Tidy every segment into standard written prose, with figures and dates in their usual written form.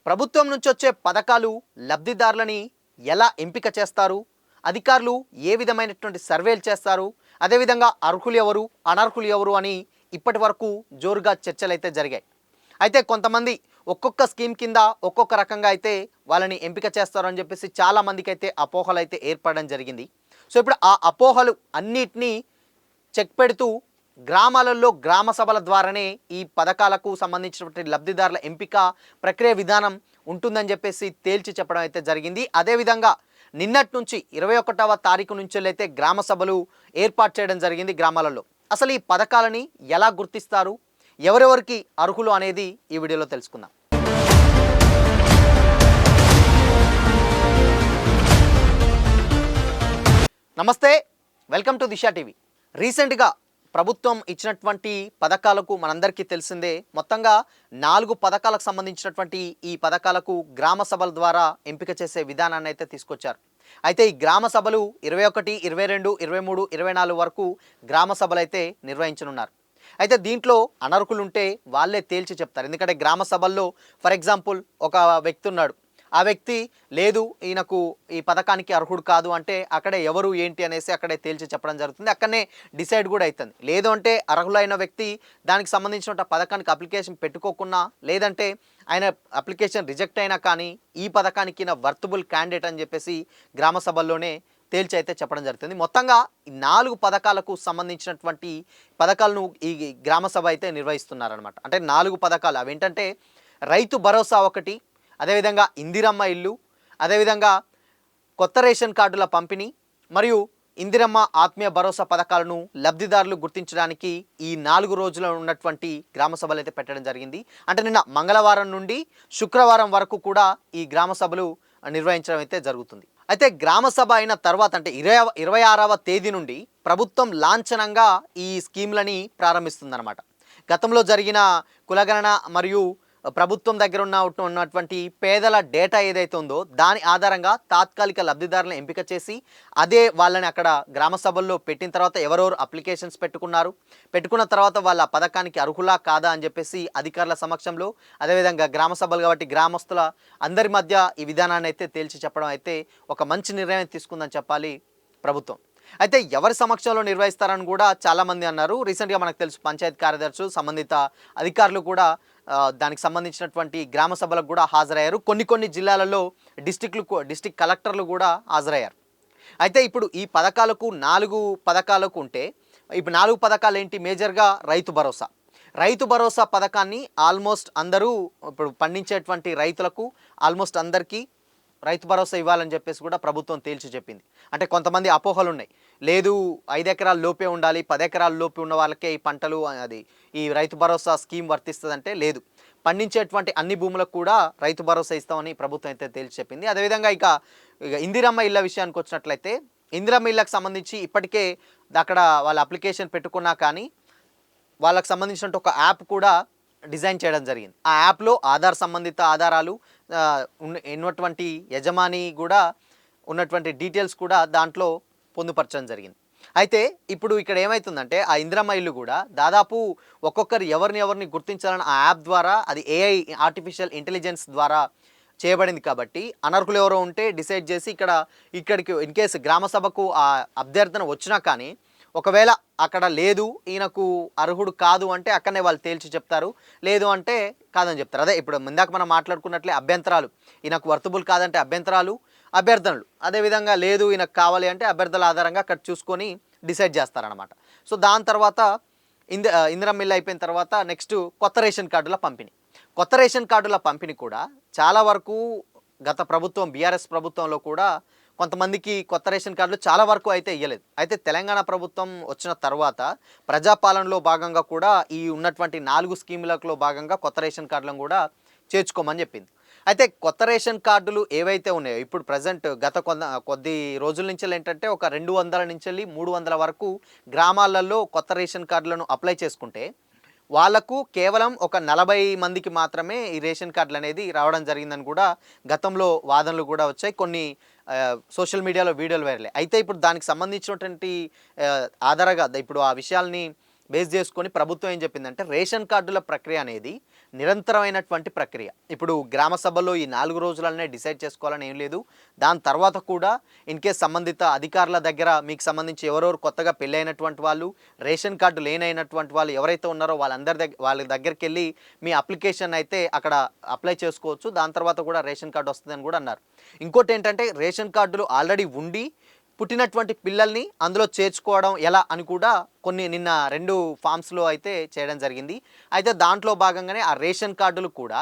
ప్రభుత్వం నుంచి వచ్చే పథకాలు లబ్ధిదారులని ఎలా ఎంపిక చేస్తారు? అధికారులు ఏ విధమైనటువంటి సర్వేలు చేస్తారు? అదేవిధంగా అర్హులు ఎవరు, అనర్హులు ఎవరు అని ఇప్పటి వరకు జోరుగా చర్చలైతే జరిగాయి. అయితే కొంతమంది ఒక్కొక్క స్కీమ్ కింద ఒక్కొక్క రకంగా అయితే వాళ్ళని ఎంపిక చేస్తారు అని చెప్పేసి చాలా మందికి అయితే అపోహలు అయితే ఏర్పడడం జరిగింది. సో ఇప్పుడు ఆ అపోహలు అన్నిటినీ చెక్ పెడుతూ గ్రామాలలో గ్రామ సభల ద్వారానే ఈ పథకాలకు సంబంధించినటువంటి లబ్ధిదారుల ఎంపిక ప్రక్రియ విధానం ఉంటుందని చెప్పేసి తేల్చి చెప్పడం అయితే జరిగింది. అదేవిధంగా నిన్నటి నుంచి 21వ తారీఖు నుంచి అయితే గ్రామ సభలు ఏర్పాటు చేయడం జరిగింది గ్రామాలలో. అసలు ఈ పథకాలని ఎలా గుర్తిస్తారు, ఎవరెవరికి అర్హులు అనేది ఈ వీడియోలో తెలుసుకుందాం. నమస్తే, వెల్కమ్ టు దిశా టీవీ. రీసెంట్గా ప్రభుత్వం ఇచ్చినటువంటి పథకాలకు మనందరికీ తెలిసిందే. మొత్తంగా 4 పథకాలకు సంబంధించినటువంటి ఈ పథకాలకు గ్రామ సభల ద్వారా ఎంపిక చేసే విధానాన్ని అయితే తీసుకొచ్చారు. అయితే ఈ గ్రామ సభలు 21, 22, 23, 24 వరకు గ్రామ సభలు అయితే నిర్వహించనున్నారు. అయితే దీంట్లో అనర్హులు ఉంటే వాళ్ళే తేల్చి చెప్తారు. ఎందుకంటే గ్రామ సభల్లో ఫర్ ఎగ్జాంపుల్ ఒక వ్యక్తి ఉన్నాడు, ఆ వ్యక్తి లేదు ఈయనకు ఈ పథకానికి అర్హుడు కాదు అంటే అక్కడే ఎవరు ఏంటి అనేసి అక్కడే తేల్చి చెప్పడం జరుగుతుంది. అక్కడనే డిసైడ్ కూడా అవుతుంది. లేదు అంటే అర్హులైన వ్యక్తి దానికి సంబంధించిన పథకానికి అప్లికేషన్ పెట్టుకోకున్నా, లేదంటే ఆయన అప్లికేషన్ రిజెక్ట్ అయినా కానీ ఈ పథకానికి నా వర్తబుల్ క్యాండిడేట్ అని చెప్పేసి గ్రామ సభల్లోనే తేల్చి అయితే చెప్పడం జరుగుతుంది. మొత్తంగా ఈ 4 పథకాలకు సంబంధించినటువంటి పథకాలను ఈ గ్రామ సభ అయితే నిర్వహిస్తున్నారనమాట. అంటే 4 పథకాలు అవి ఏంటంటే రైతు భరోసా ఒకటి, అదేవిధంగా ఇందిరమ్మ ఇల్లు, అదేవిధంగా కొత్త రేషన్ కార్డుల పంపిణీ మరియు ఇందిరమ్మ ఆత్మీయ భరోసా పథకాలను లబ్ధిదారులు గుర్తించడానికి ఈ 4 రోజులు ఉన్నటువంటి గ్రామ సభలు అయితే పెట్టడం జరిగింది. అంటే నిన్న మంగళవారం నుండి శుక్రవారం వరకు కూడా ఈ గ్రామ సభలు నిర్వహించడం అయితే జరుగుతుంది. అయితే గ్రామ సభ అయిన తర్వాత అంటే 26వ తేదీ నుండి ప్రభుత్వం లాంఛనంగా ఈ స్కీమ్లని ప్రారంభిస్తుందన్నమాట. గతంలో జరిగిన కులగణన మరియు ప్రభుత్వం దగ్గర ఉన్నటువంటి పేదల డేటా ఏదైతే ఉందో దాని ఆధారంగా తాత్కాలిక లబ్ధిదారులను ఎంపిక చేసి అదే వాళ్ళని అక్కడ గ్రామ సభల్లో పెట్టిన తర్వాత ఎవరెవరు అప్లికేషన్స్ పెట్టుకున్న తర్వాత వాళ్ళ పథకానికి అర్హులా కాదా అని చెప్పేసి అధికారుల సమక్షంలో, అదేవిధంగా గ్రామ సభలు కాబట్టి గ్రామస్తుల అందరి మధ్య ఈ విధానాన్ని అయితే తేల్చి చెప్పడం అయితే ఒక మంచి నిర్ణయం తీసుకుందని చెప్పాలి ప్రభుత్వం. అయితే ఎవరి సమక్షంలో నిర్వహిస్తారని కూడా చాలామంది అన్నారు. రీసెంట్గా మనకు తెలుసు పంచాయతీ కార్యదర్శులు, సంబంధిత అధికారులు కూడా దానికి సంబంధించినటువంటి గ్రామ సభలకు కూడా హాజరయ్యారు. కొన్ని జిల్లాలలో డిస్టిక్ కలెక్టర్లు కూడా హాజరయ్యారు. అయితే ఇప్పుడు ఈ పథకాలకు 4 పథకాలకు ఉంటే ఇప్పుడు 4 పథకాలు ఏంటి? మేజర్గా రైతు భరోసా పథకాన్ని ఆల్మోస్ట్ అందరూ ఇప్పుడు పండించేటువంటి రైతులకు ఆల్మోస్ట్ అందరికీ రైతు భరోసా ఇవ్వాలని చెప్పేసి కూడా ప్రభుత్వం తేల్చి చెప్పింది. అంటే కొంతమంది అపోహలు ఉన్నాయి, లేదు 5 ఎకరాల లోపే ఉండాలి, 10 ఎకరాల లోపే ఉన్న వాళ్ళకే ఈ పంటలు ఈ రైతు భరోసా స్కీమ్ వర్తిస్తుందంటే లేదు, పండించేటువంటి అన్ని భూములకు కూడా రైతు భరోసా ఇస్తామని ప్రభుత్వం అయితే తేల్చి చెప్పింది. అదేవిధంగా ఇక ఇందిరమ్మ ఇళ్ళ విషయానికి వచ్చినట్లయితే ఇందిరమ్మ ఇళ్ళకి సంబంధించి ఇప్పటికే అక్కడ వాళ్ళ అప్లికేషన్ పెట్టుకున్నా కానీ వాళ్ళకి సంబంధించిన ఒక యాప్ కూడా డిజైన్ చేయడం జరిగింది. ఆ యాప్లో ఆధార్ సంబంధిత ఆధారాలు ఉన్నటువంటి యజమాని కూడా ఉన్నటువంటి డీటెయిల్స్ కూడా దాంట్లో పొందుపరచడం జరిగింది. అయితే ఇప్పుడు ఇక్కడ ఏమవుతుందంటే ఆ ఇందిరమ్మ ఇల్లు కూడా దాదాపు ఒక్కొక్కరు ఎవరిని గుర్తించాలని ఆ యాప్ ద్వారా, అది AI ఆర్టిఫిషియల్ ఇంటెలిజెన్స్ ద్వారా చేయబడింది కాబట్టి అనర్హులు ఎవరో ఉంటే డిసైడ్ చేసి ఇక్కడికి ఇన్ కేసు గ్రామ సభకు ఆ అభ్యర్థన వచ్చినా కానీ ఒకవేళ అక్కడ లేదు ఈయనకు అర్హుడు కాదు అంటే అక్కడనే వాళ్ళు తేల్చి చెప్తారు, లేదు అంటే కాదని చెప్తారు. అదే ఇప్పుడు ఇందాక మనం మాట్లాడుకున్నట్లే అభ్యంతరాలు, ఈయనకు వర్తబుల్ కాదంటే అభ్యంతరాలు, అభ్యర్థనలు, అదేవిధంగా లేదు ఈయనకు కావాలి అంటే అభ్యర్థుల ఆధారంగా అక్కడ చూసుకొని డిసైడ్ చేస్తారనమాట. సో దాని తర్వాత ఇందిరమ్మ ఇల్లు అయిపోయిన తర్వాత నెక్స్ట్ కొత్త రేషన్ కార్డుల పంపిణీ కూడా చాలా వరకు గత ప్రభుత్వం BRS ప్రభుత్వంలో కూడా కొంతమందికి కొత్త రేషన్ కార్డులు చాలా వరకు అయితే ఇవ్వలేదు. అయితే తెలంగాణ ప్రభుత్వం వచ్చిన తర్వాత ప్రజాపాలనలో భాగంగా కూడా ఈ ఉన్నటువంటి 4 స్కీములలో భాగంగా కొత్త రేషన్ కార్డులను కూడా చేర్చుకోమని చెప్పింది. అయితే కొత్త రేషన్ కార్డులు ఏవైతే ఉన్నాయో ఇప్పుడు ప్రజెంట్ గత కొద్ది రోజుల నుంచి ఏంటంటే ఒక 200 నుంచి 300 వరకు గ్రామాలలో కొత్త రేషన్ కార్డులను అప్లై చేసుకుంటే వాళ్లకు కేవలం ఒక 40 మందికి మాత్రమే ఈ రేషన్ కార్డులు అనేది రావడం జరిగిందని కూడా గతంలో వాదనలు కూడా వచ్చాయి. కొన్ని సోషల్ మీడియాలో వీడియోలు వైరల్. అయితే ఇప్పుడు దానికి సంబంధించినటువంటి ఆధారంగా ఇప్పుడు ఆ విషయాల్ని బేస్ చేసుకొని ప్రభుత్వం ఏం చెప్పిందంటే రేషన్ కార్డుల ప్రక్రియ అనేది నిరంతరమైనటువంటి ప్రక్రియ. ఇప్పుడు గ్రామ సభలో ఈ 4 రోజులనే డిసైడ్ చేసుకోవాలని ఏం లేదు. దాని తర్వాత కూడా ఇన్‌కేస్ సంబంధిత అధికారుల దగ్గర మీకు సంబంధించి ఎవరెవరు కొత్తగా పెళ్ళైనటువంటి వాళ్ళు, రేషన్ కార్డు లేనైనటువంటి వాళ్ళు ఎవరైతే ఉన్నారో వాళ్ళ దగ్గరికెళ్ళి మీ అప్లికేషన్ అయితే అక్కడ అప్లై చేసుకోవచ్చు. దాని తర్వాత కూడా రేషన్ కార్డు వస్తుందని కూడా అన్నారు. ఇంకోటేంటంటే రేషన్ కార్డులు ఆల్రెడీ ఉండి పుట్టినటువంటి పిల్లల్ని అందులో చేర్చుకోవడం ఎలా అని కూడా నిన్న 2 ఫామ్స్‌లో అయితే చేయడం జరిగింది. అయితే దాంట్లో భాగంగానే ఆ రేషన్ కార్డులు కూడా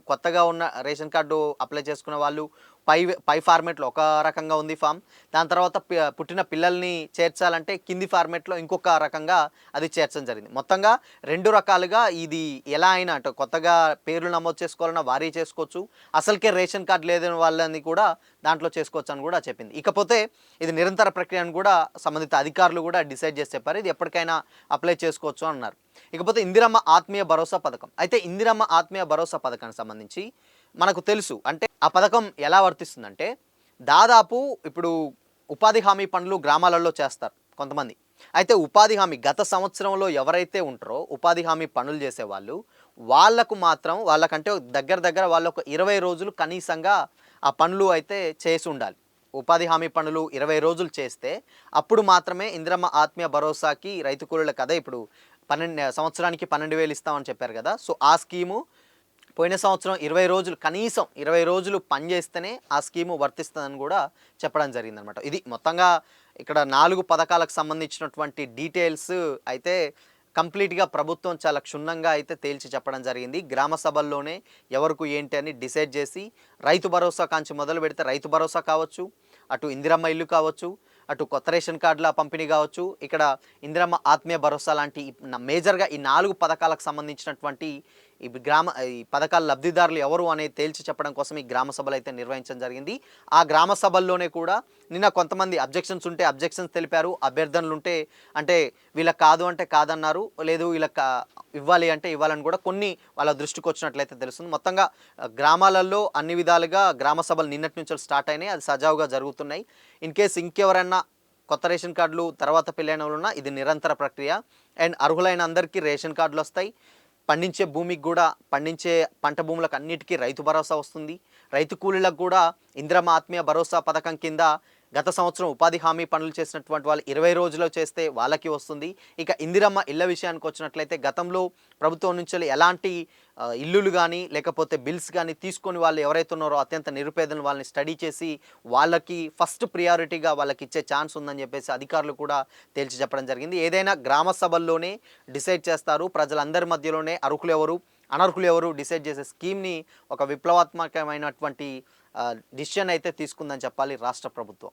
కొత్తగా ఉన్న రేషన్ కార్డు అప్లై చేసుకున్న వాళ్ళు పై ఫార్మేట్లో ఒక రకంగా ఉంది ఫామ్. దాని తర్వాత పుట్టిన పిల్లల్ని చేర్చాలంటే కింది ఫార్మేట్లో ఇంకొక రకంగా అది చేర్చడం జరిగింది. మొత్తంగా 2 రకాలుగా ఇది ఎలా అయినా అంటే కొత్తగా పేర్లు నమోదు చేసుకోవాలన్నా వారీ చేసుకోవచ్చు, అసలుకే రేషన్ కార్డు లేదని వాళ్ళని కూడా దాంట్లో చేసుకోవచ్చు అని కూడా చెప్పింది. ఇకపోతే ఇది నిరంతర ప్రక్రియ అని కూడా సంబంధిత అధికారులు కూడా డిసైడ్ చేసి చెప్పారు. ఇది ఎప్పటికైనా అప్లై చేసుకోవచ్చు అన్నారు. ఇకపోతే ఇందిరమ్మ ఆత్మీయ భరోసా పథకం. అయితే ఇందిరమ్మ ఆత్మీయ భరోసా పథకానికి సంబంధించి మనకు తెలుసు. అంటే ఆ పథకం ఎలా వర్తిస్తుందంటే దాదాపు ఇప్పుడు ఉపాధి హామీ పనులు గ్రామాలలో చేస్తారు కొంతమంది. అయితే ఉపాధి హామీ గత సంవత్సరంలో ఎవరైతే ఉంటారో ఉపాధి హామీ పనులు చేసేవాళ్ళు వాళ్ళకు మాత్రం వాళ్ళకంటే దగ్గర వాళ్ళకు 20 రోజులు కనీసంగా ఆ పనులు అయితే చేసి ఉండాలి. ఉపాధి హామీ పనులు 20 రోజులు చేస్తే అప్పుడు మాత్రమే ఇందిరమ్మ ఆత్మీయ భరోసాకి రైతు కూలీలకు అదే ఇప్పుడు సంవత్సరానికి 12,000 ఇస్తామని చెప్పారు కదా. సో ఆ స్కీము పోయిన సంవత్సరం 20 రోజులు కనీసం 20 రోజులు పనిచేస్తేనే ఆ స్కీము వర్తిస్తుందని కూడా చెప్పడం జరిగిందనమాట. ఇది మొత్తంగా ఇక్కడ 4 పథకాలకు సంబంధించినటువంటి డీటెయిల్స్ అయితే కంప్లీట్గా ప్రభుత్వం చాలా క్షుణ్ణంగా అయితే తేల్చి చెప్పడం జరిగింది. గ్రామ సభల్లోనే ఎవరికి ఏంటి అని డిసైడ్ చేసి రైతు భరోసా కాంచి మొదలు పెడితే రైతు భరోసా కావచ్చు, అటు ఇందిరమ్మ ఇల్లు కావచ్చు, అటు కొత్త రేషన్ కార్డుల పంపిణీ కావచ్చు, ఇక్కడ ఇందిరమ్మ ఆత్మీయ భరోసా లాంటి మేజర్గా ఈ 4 పథకాలకు సంబంధించినటువంటి ఈ పథకాల లబ్ధిదారులు ఎవరు అనేది తేల్చి చెప్పడం కోసం ఈ గ్రామ సభలు అయితే నిర్వహించడం జరిగింది. ఆ గ్రామ సభల్లోనే కూడా నిన్న కొంతమంది అబ్జెక్షన్స్ ఉంటే అబ్జెక్షన్స్ తెలిపారు, అభ్యర్థనలు ఉంటే అంటే వీళ్ళకి కాదు అంటే కాదన్నారు, లేదు వీళ్ళకి ఇవ్వాలి అంటే ఇవ్వాలని కూడా కొన్ని వాళ్ళ దృష్టికి వచ్చినట్లయితే తెలుస్తుంది. మొత్తంగా గ్రామాలలో అన్ని విధాలుగా గ్రామ సభలు నిన్నటి నుంచి స్టార్ట్ అయినాయి, అది సజావుగా జరుగుతున్నాయి. ఇన్ కేసు ఇంకెవరైనా కొత్త రేషన్ కార్డులు తర్వాత పెళ్ళైన వాళ్ళు ఉన్నా ఇది నిరంతర ప్రక్రియ. అండ్ అర్హులైన అందరికీ రేషన్ కార్డులు వస్తాయి. పండించే భూమికి కూడా పండించే పంట భూములకు అన్నిటికీ రైతు భరోసా వస్తుంది. రైతు కూలీలకు కూడా ఇందిరమ్మ ఆత్మీయ భరోసా పథకం కింద గత సంవత్సరం ఉపాధి హామీ పనులు చేసినటువంటి వాళ్ళు 20 రోజులు చేస్తే వాళ్ళకి వస్తుంది. ఇక ఇందిరమ్మ ఇళ్ళ విషయానికి వచ్చినట్లయితే గతంలో ప్రభుత్వం నుంచి ఎలాంటి ఇల్లులు కానీ లేకపోతే బిల్స్ కానీ తీసుకొని వాళ్ళు ఎవరైతే ఉన్నారో అత్యంత నిరుపేదలను వాళ్ళని స్టడీ చేసి వాళ్ళకి ఫస్ట్ ప్రియారిటీగా వాళ్ళకి ఇచ్చే ఛాన్స్ ఉందని చెప్పేసి అధికారులు కూడా తేల్చి చెప్పడం జరిగింది. ఏదైనా గ్రామ సభల్లోనే డిసైడ్ చేస్తారు, ప్రజలందరి మధ్యలోనే అర్హులు ఎవరు అనర్హులు ఎవరు డిసైడ్ చేసే స్కీమ్ని ఒక విప్లవాత్మకమైనటువంటి డిసిషన్ అయితే తీసుకుందని చెప్పాలి రాష్ట్ర ప్రభుత్వం.